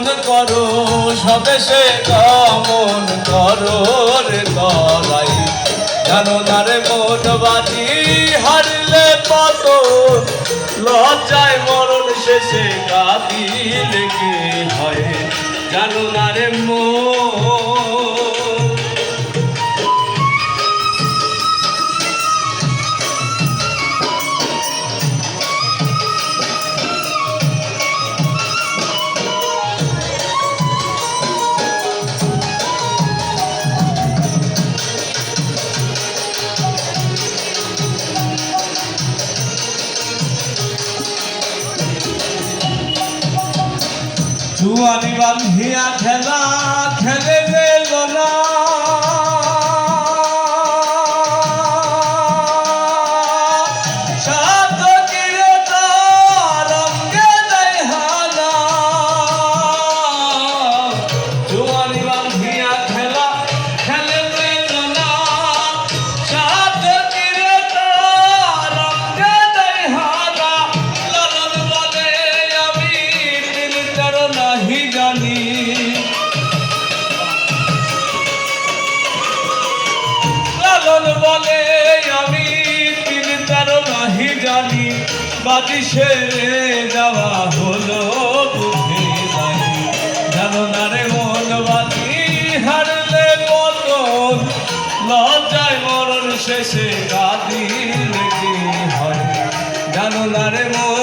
গমন করো সবে সে গমন করো রে গলাই জানো না রে মন বাজি হারলে পতন লজ্জায় মরণ শেষে কাঁদিলে কি হয় জানো না রে মন। জুয়ানি বান্ধিয়া খেলা খেলে গেল না সাত কিরে তার অঙ্গে দেয় হানা জুয়ানি বান্ধিয়া খেলা খেলে গেল না সাত কিরে তার অঙ্গে দেয় হানা লালন বলে আমি দিলটার নাহি জানি লালন বলে আমি দিলটার নাহি জানি বাজি সেরে যাওয়া হলো বুঝে নাই জানো না রে মন বাজি হারলে পতন লজ্জায় মরণ শেষে কাঁদিলে কি হয় জানো না রে মন।